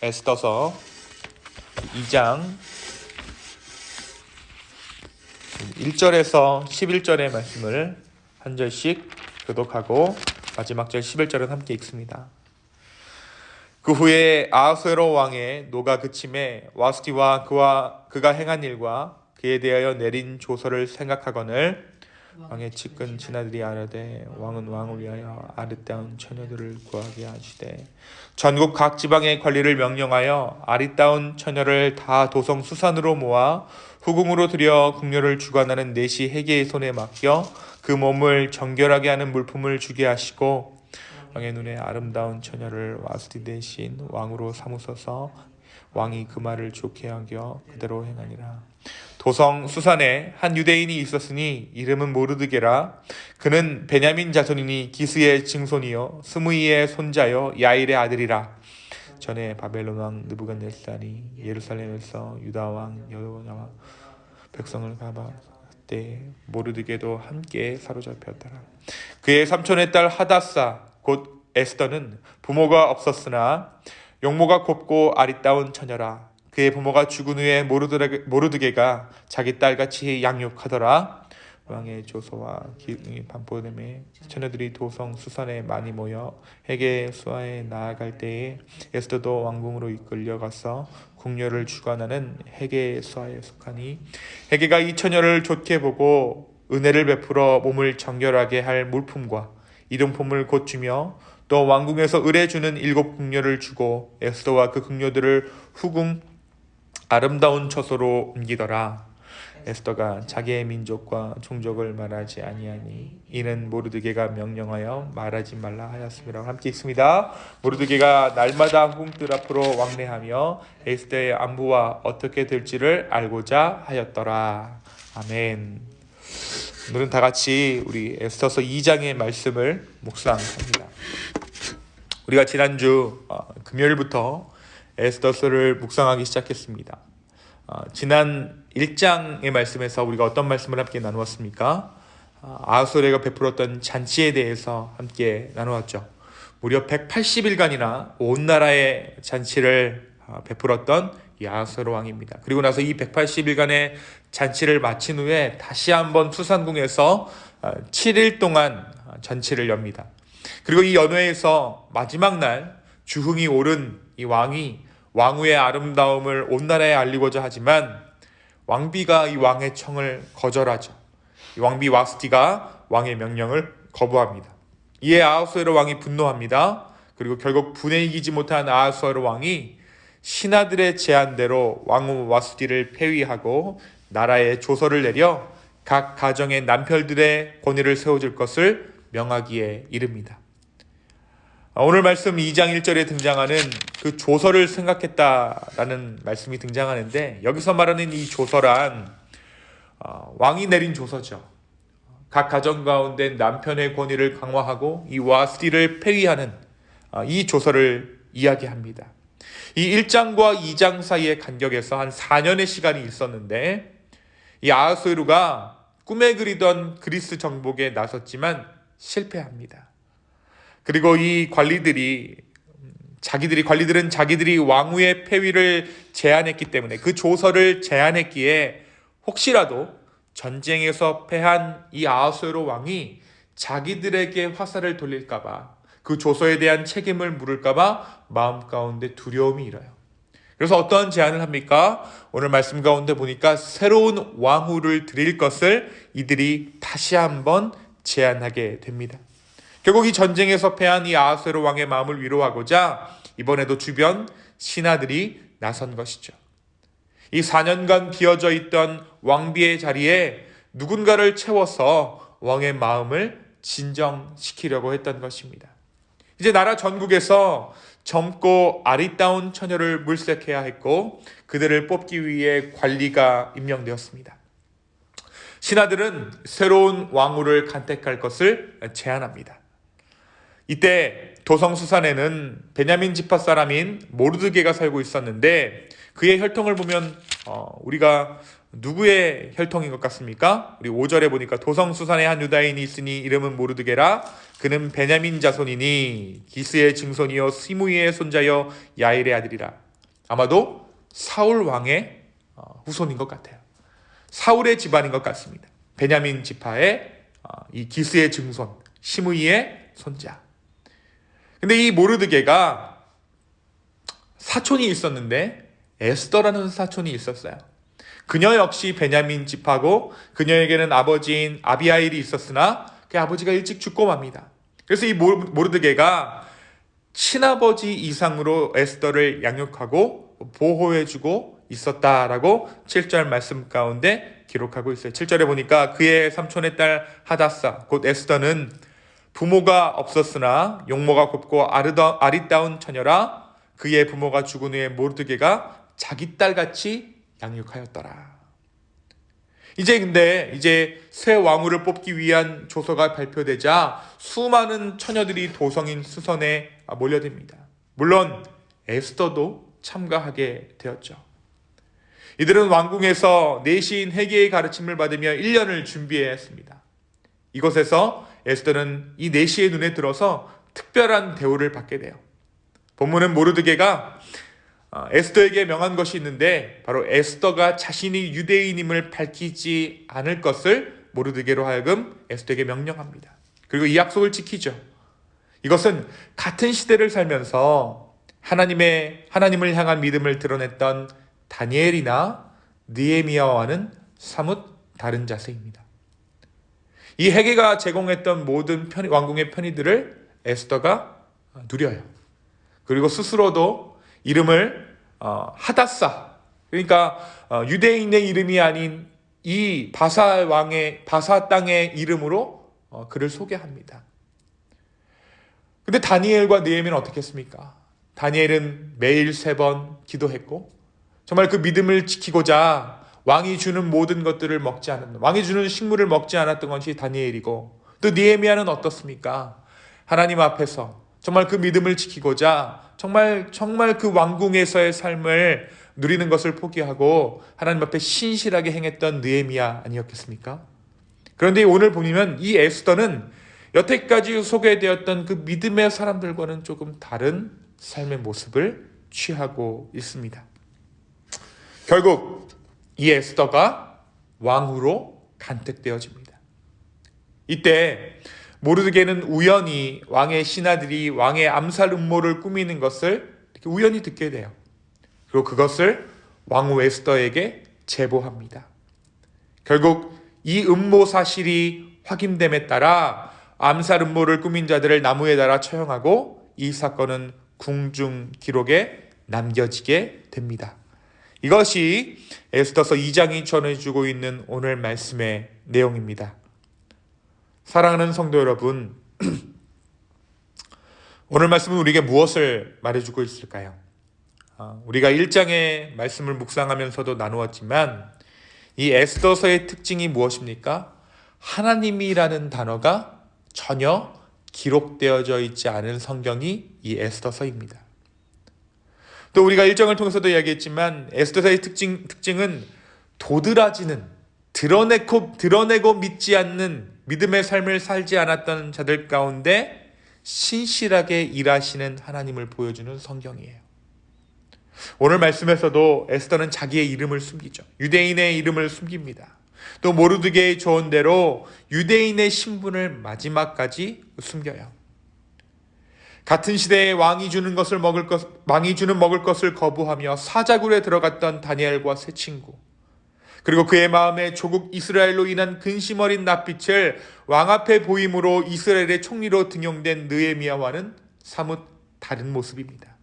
에스더서 2장 1절에서 11절의 말씀을 한 절씩 교독하고 마지막 절 11절은 함께 읽습니다. 그 후에 아하수에로 왕의 노가 그침에 와스티와 그가 행한 일과 그에 대하여 내린 조서를 생각하거늘 왕의 측근 친아들이 아뢰되 왕은 왕을 위하여 아리따운 처녀들을 구하게 하시되 전국 각 지방의 관리를 명령하여 아리따운 처녀를 다 도성 수산으로 모아 후궁으로 들여 궁녀를 주관하는 내시 해계의 손에 맡겨 그 몸을 정결하게 하는 물품을 주게 하시고 왕의 눈에 아름다운 처녀를 와스티 대신 왕으로 삼으소서. 왕이 그 말을 좋게 여겨 그대로 행하니라. 도성 수산에 한 유대인이 있었으니 이름은 모르드게라. 그는 베냐민 자손이니 기스의 증손이요 스므이의 손자요 야일의 아들이라. 전에 바벨론 왕 느부갓네살이 예루살렘에서 유다 왕 여호야와 백성을 가봐 때 모르드게도 함께 사로잡혔더라. 그의 삼촌의 딸 하다사 곧 에스더는 부모가 없었으나 용모가 곱고 아리따운 처녀라. 그의 부모가 죽은 후에 모르드게가 자기 딸같이 양육하더라. 왕의 조서와 기능이 반포됨에 처녀들이 도성 수산에 많이 모여 헤게 수하에 나아갈 때에 에스더도 왕궁으로 이끌려가서 궁녀를 주관하는 헤게 수하에 속하니 헤게가 이 처녀를 좋게 보고 은혜를 베풀어 몸을 정결하게 할 물품과 이름품을 곧 주며 또 왕궁에서 의뢰주는 7 궁녀를 주고 에스더와 그 궁녀들을 후궁 아름다운 처소로 옮기더라. 에스더가 자기의 민족과 종족을 말하지 아니하니 이는 모르드게가 명령하여 말하지 말라 하였음이라고 함께 있습니다. 모르드게가 날마다 후궁들 앞으로 왕래하며 에스더의 안부와 어떻게 될지를 알고자 하였더라. 아멘. 오늘은 다 같이 우리 에스더서 2장의 말씀을 묵상합니다. 우리가 지난주 금요일부터 에스더서를 묵상하기 시작했습니다. 지난 1장의 말씀에서 우리가 어떤 말씀을 함께 나누었습니까? 아하수에로가 베풀었던 잔치에 대해서 함께 나누었죠. 무려 180일간이나 온 나라의 잔치를 베풀었던 이 아하수에로 왕입니다. 그리고 나서 이 180일간의 잔치를 마친 후에 다시 한번 수산궁에서 7일 동안 잔치를 엽니다. 그리고 이 연회에서 마지막 날 주흥이 오른 이 왕이 왕후의 아름다움을 온 나라에 알리고자 하지만 왕비가 이 왕의 청을 거절하죠. 이 왕비 와스티가 왕의 명령을 거부합니다. 이에 아하수에로 왕이 분노합니다. 그리고 결국 분에 이기지 못한 아하수에로 왕이 신하들의 제안대로 왕후 와스티를 폐위하고 나라에 조서를 내려 각 가정의 남편들의 권위를 세워줄 것을 명하기에 이릅니다. 오늘 말씀 2장 1절에 등장하는 그 조서를 생각했다라는 말씀이 등장하는데 여기서 말하는 이 조서란 왕이 내린 조서죠. 각 가정 가운데 남편의 권위를 강화하고 이 와스티를 폐위하는 이 조서를 이야기합니다. 이 1장과 2장 사이의 간격에서 한 4년의 시간이 있었는데 이 아하수에로가 꿈에 그리던 그리스 정복에 나섰지만 실패합니다. 그리고 이 관리들은 자기들이 왕후의 폐위를 제안했기 때문에 그 조서를 제안했기에 혹시라도 전쟁에서 패한 이 아하수에로 왕이 자기들에게 화살을 돌릴까봐 그 조서에 대한 책임을 물을까봐 마음 가운데 두려움이 일어요. 그래서 어떠한 제안을 합니까? 오늘 말씀 가운데 보니까 새로운 왕후를 드릴 것을 이들이 다시 한번 제안하게 됩니다. 결국 이 전쟁에서 패한 이 아하수에로 왕의 마음을 위로하고자 이번에도 주변 신하들이 나선 것이죠. 이 4년간 비어져 있던 왕비의 자리에 누군가를 채워서 왕의 마음을 진정시키려고 했던 것입니다. 이제 나라 전국에서 젊고 아리따운 처녀를 물색해야 했고 그들을 뽑기 위해 관리가 임명되었습니다. 신하들은 새로운 왕후를 간택할 것을 제안합니다. 이때 도성수산에는 베냐민 지파 사람인 모르드게가 살고 있었는데 그의 혈통을 보면 우리가 누구의 혈통인 것 같습니까? 우리 5절에 보니까 도성수산에 한 유다인이 있으니 이름은 모르드게라. 그는 베냐민 자손이니 기스의 증손이요 스무이의 손자여 야일의 아들이라. 아마도 사울 왕의 후손인 것 같아요. 사울의 집안인 것 같습니다. 베냐민 지파의 이 기스의 증손, 시므이의 손자. 근데 이 모르드게가 사촌이 있었는데 에스더라는 사촌이 있었어요. 그녀 역시 베냐민 지파고 그녀에게는 아버지인 아비하일이 있었으나 그 아버지가 일찍 죽고 맙니다. 그래서 이 모르드게가 친아버지 이상으로 에스더를 양육하고 보호해주고 있었다라고 7절 말씀 가운데 기록하고 있어요. 7절에 보니까 그의 삼촌의 딸 하다사 곧 에스더는 부모가 없었으나 용모가 곱고 아리따운 처녀라. 그의 부모가 죽은 후에 모르드게가 자기 딸같이 양육하였더라. 이제 새 왕후를 뽑기 위한 조서가 발표되자 수많은 처녀들이 도성인 수선에 몰려듭니다. 물론 에스더도 참가하게 되었죠. 이들은 왕궁에서 내시인 헤게의 가르침을 받으며 1년을 준비해야 했습니다. 이곳에서 에스더는 이 내시의 눈에 들어서 특별한 대우를 받게 돼요. 본문은 모르드게가 에스더에게 명한 것이 있는데 바로 에스더가 자신이 유대인임을 밝히지 않을 것을 모르드게로 하여금 에스더에게 명령합니다. 그리고 이 약속을 지키죠. 이것은 같은 시대를 살면서 하나님을 향한 믿음을 드러냈던 다니엘이나 느헤미야와는 사뭇 다른 자세입니다. 이 헤게가 제공했던 모든 왕궁의 편의들을 에스더가 누려요. 그리고 스스로도 이름을 하다사, 그러니까 유대인의 이름이 아닌 이 바사 땅의 이름으로 그를 소개합니다. 근데 다니엘과 느헤미야는 어떻게 했습니까? 다니엘은 매일 3번 기도했고 정말 그 믿음을 지키고자 왕이 주는 모든 것들을 왕이 주는 식물을 먹지 않았던 것이 다니엘이고, 또 느헤미야는 어떻습니까? 하나님 앞에서 정말 그 믿음을 지키고자 정말 그 왕궁에서의 삶을 누리는 것을 포기하고 하나님 앞에 신실하게 행했던 느헤미야 아니었겠습니까? 그런데 오늘 보면 이 에스더는 여태까지 소개되었던 그 믿음의 사람들과는 조금 다른 삶의 모습을 취하고 있습니다. 결국 이 에스더가 왕후로 간택되어집니다. 이때 모르드게는 우연히 왕의 신하들이 왕의 암살 음모를 꾸미는 것을 이렇게 우연히 듣게 돼요. 그리고 그것을 왕후 에스더에게 제보합니다. 결국 이 음모 사실이 확인됨에 따라 암살 음모를 꾸민 자들을 나무에 달아 처형하고 이 사건은 궁중 기록에 남겨지게 됩니다. 이것이 에스더서 2장이 전해주고 있는 오늘 말씀의 내용입니다. 사랑하는 성도 여러분, 오늘 말씀은 우리에게 무엇을 말해주고 있을까요? 우리가 1장의 말씀을 묵상하면서도 나누었지만 이 에스더서의 특징이 무엇입니까? 하나님이라는 단어가 전혀 기록되어져 있지 않은 성경이 이 에스더서입니다. 또 우리가 1장을 통해서도 이야기했지만 에스더서의 특징은 도드라지는, 드러내고 믿지 않는 믿음의 삶을 살지 않았던 자들 가운데 신실하게 일하시는 하나님을 보여주는 성경이에요. 오늘 말씀에서도 에스더는 자기의 이름을 숨기죠. 유대인의 이름을 숨깁니다. 또 모르드게의 조언대로 유대인의 신분을 마지막까지 숨겨요. 같은 시대에 왕이 주는 먹을 것을 거부하며 사자굴에 들어갔던 다니엘과 세 친구, 그리고 그의 마음에 조국 이스라엘로 인한 근심 어린 낯빛을 왕 앞에 보임으로 이스라엘의 총리로 등용된 느헤미야와는 사뭇 다른 모습입니다.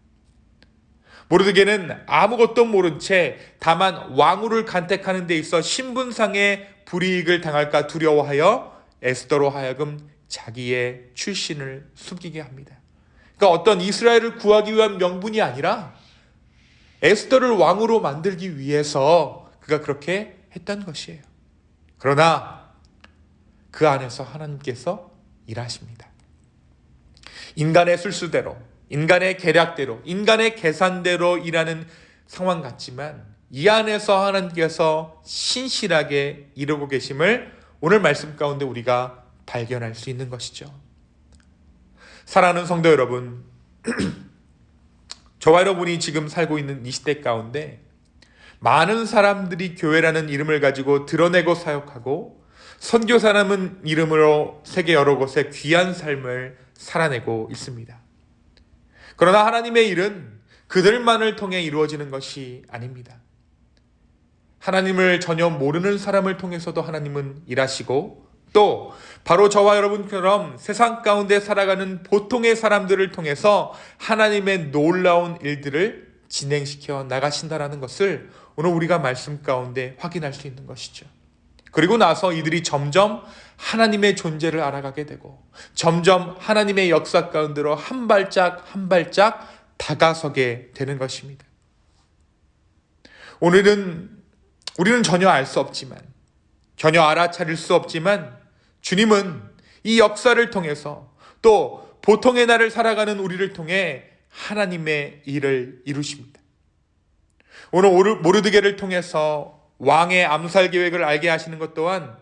모르드게는 아무것도 모른 채 다만 왕후를 간택하는 데 있어 신분상의 불이익을 당할까 두려워하여 에스더로 하여금 자기의 출신을 숨기게 합니다. 그러니까 어떤 이스라엘을 구하기 위한 명분이 아니라 에스더를 왕으로 만들기 위해서 그가 그렇게 했던 것이에요. 그러나 그 안에서 하나님께서 일하십니다. 인간의 술수대로, 인간의 계략대로, 인간의 계산대로 일하는 상황 같지만 이 안에서 하나님께서 신실하게 이루고 계심을 오늘 말씀 가운데 우리가 발견할 수 있는 것이죠. 사랑하는 성도 여러분, 저와 여러분이 지금 살고 있는 이 시대 가운데 많은 사람들이 교회라는 이름을 가지고 드러내고 사역하고 선교사라는 이름으로 세계 여러 곳에 귀한 삶을 살아내고 있습니다. 그러나 하나님의 일은 그들만을 통해 이루어지는 것이 아닙니다. 하나님을 전혀 모르는 사람을 통해서도 하나님은 일하시고 또 바로 저와 여러분처럼 세상 가운데 살아가는 보통의 사람들을 통해서 하나님의 놀라운 일들을 진행시켜 나가신다라는 것을 오늘 우리가 말씀 가운데 확인할 수 있는 것이죠. 그리고 나서 이들이 점점 하나님의 존재를 알아가게 되고 점점 하나님의 역사 가운데로 한 발짝 한 발짝 다가서게 되는 것입니다. 오늘은 우리는 전혀 알 수 없지만, 전혀 알아차릴 수 없지만 주님은 이 역사를 통해서 또 보통의 날을 살아가는 우리를 통해 하나님의 일을 이루십니다. 오늘 모르드게를 통해서 왕의 암살 계획을 알게 하시는 것 또한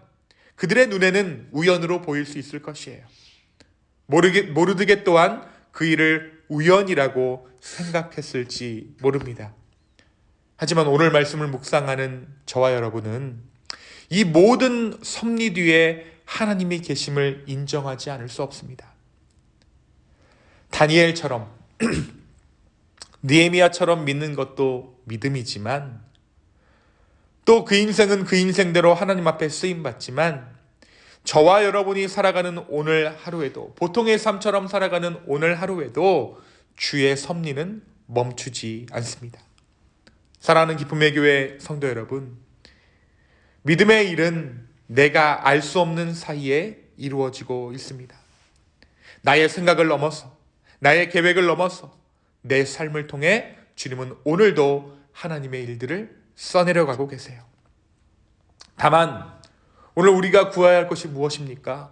그들의 눈에는 우연으로 보일 수 있을 것이에요. 모르드게 또한 그 일을 우연이라고 생각했을지 모릅니다. 하지만 오늘 말씀을 묵상하는 저와 여러분은 이 모든 섭리 뒤에 하나님이 계심을 인정하지 않을 수 없습니다. 다니엘처럼 느헤미야처럼 믿는 것도 믿음이지만 또 그 인생은 그 인생대로 하나님 앞에 쓰임받지만 저와 여러분이 살아가는 오늘 하루에도 보통의 삶처럼 살아가는 오늘 하루에도 주의 섭리는 멈추지 않습니다. 사랑하는 기쁨의 교회 성도 여러분, 믿음의 일은 내가 알 수 없는 사이에 이루어지고 있습니다. 나의 생각을 넘어서 나의 계획을 넘어서 내 삶을 통해 주님은 오늘도 하나님의 일들을 써내려가고 계세요. 다만 오늘 우리가 구해야 할 것이 무엇입니까?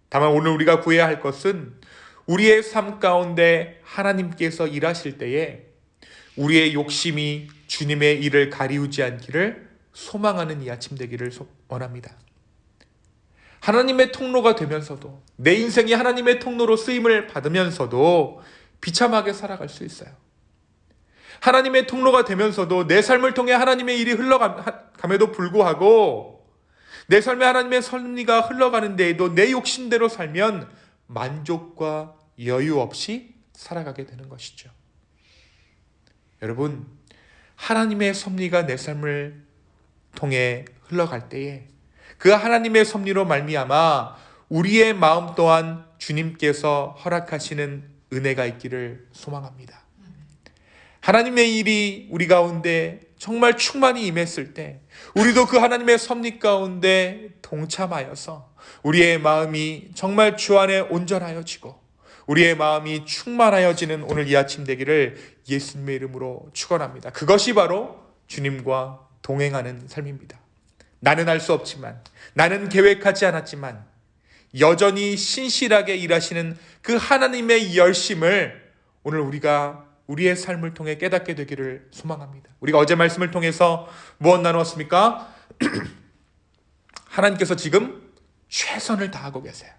다만 오늘 우리가 구해야 할 것은 우리의 삶 가운데 하나님께서 일하실 때에 우리의 욕심이 주님의 일을 가리우지 않기를 소망하는 이 아침 되기를 원합니다. 하나님의 통로가 되면서도 내 인생이 하나님의 통로로 쓰임을 받으면서도 비참하게 살아갈 수 있어요. 하나님의 통로가 되면서도 내 삶을 통해 하나님의 일이 흘러감에도 불구하고 내 삶에 하나님의 섭리가 흘러가는 데에도 내 욕심대로 살면 만족과 여유 없이 살아가게 되는 것이죠. 여러분, 하나님의 섭리가 내 삶을 통해 흘러갈 때에 그 하나님의 섭리로 말미암아 우리의 마음 또한 주님께서 허락하시는 은혜가 있기를 소망합니다. 하나님의 일이 우리 가운데 정말 충만히 임했을 때 우리도 그 하나님의 섭리 가운데 동참하여서 우리의 마음이 정말 주 안에 온전하여지고 우리의 마음이 충만하여지는 오늘 이 아침 되기를 예수님의 이름으로 축원합니다. 그것이 바로 주님과 동행하는 삶입니다. 나는 알 수 없지만, 나는 계획하지 않았지만 여전히 신실하게 일하시는 그 하나님의 열심을 오늘 우리가 우리의 삶을 통해 깨닫게 되기를 소망합니다. 우리가 어제 말씀을 통해서 무엇 나누었습니까? 하나님께서 지금 최선을 다하고 계세요.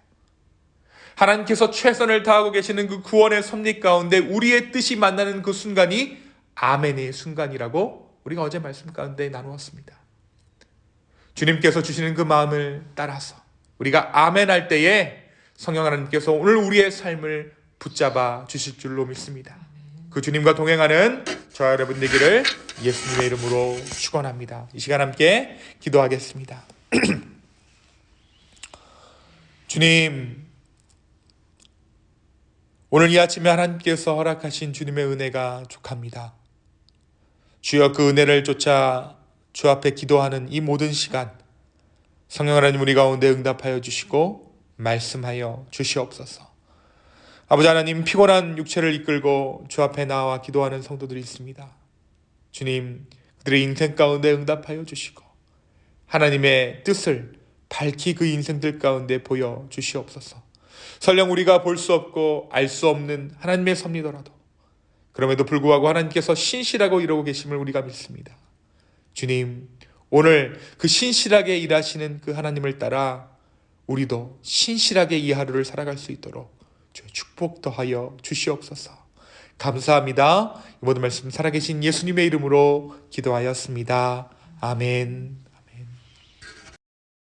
하나님께서 최선을 다하고 계시는 그 구원의 섭리 가운데 우리의 뜻이 만나는 그 순간이 아멘의 순간이라고 우리가 어제 말씀 가운데 나누었습니다. 주님께서 주시는 그 마음을 따라서 우리가 아멘할 때에 성령 하나님께서 오늘 우리의 삶을 붙잡아 주실 줄로 믿습니다. 그 주님과 동행하는 저와 여러분 되기를 예수님의 이름으로 축원합니다. 이 시간 함께 기도하겠습니다. 주님, 오늘 이 아침에 하나님께서 허락하신 주님의 은혜가 족합니다. 주여, 그 은혜를 쫓아 주 앞에 기도하는 이 모든 시간 성령 하나님 우리 가운데 응답하여 주시고 말씀하여 주시옵소서. 아버지 하나님, 피곤한 육체를 이끌고 주 앞에 나와 기도하는 성도들이 있습니다. 주님, 그들의 인생 가운데 응답하여 주시고 하나님의 뜻을 밝히 그 인생들 가운데 보여 주시옵소서. 설령 우리가 볼 수 없고 알 수 없는 하나님의 섭리더라도 그럼에도 불구하고 하나님께서 신실하고 이루고 계심을 우리가 믿습니다. 주님, 오늘 그 신실하게 일하시는 그 하나님을 따라 우리도 신실하게 이 하루를 살아갈 수 있도록 주의 축복 더하여 주시옵소서. 감사합니다. 이 모든 말씀 살아계신 예수님의 이름으로 기도하였습니다. 아멘.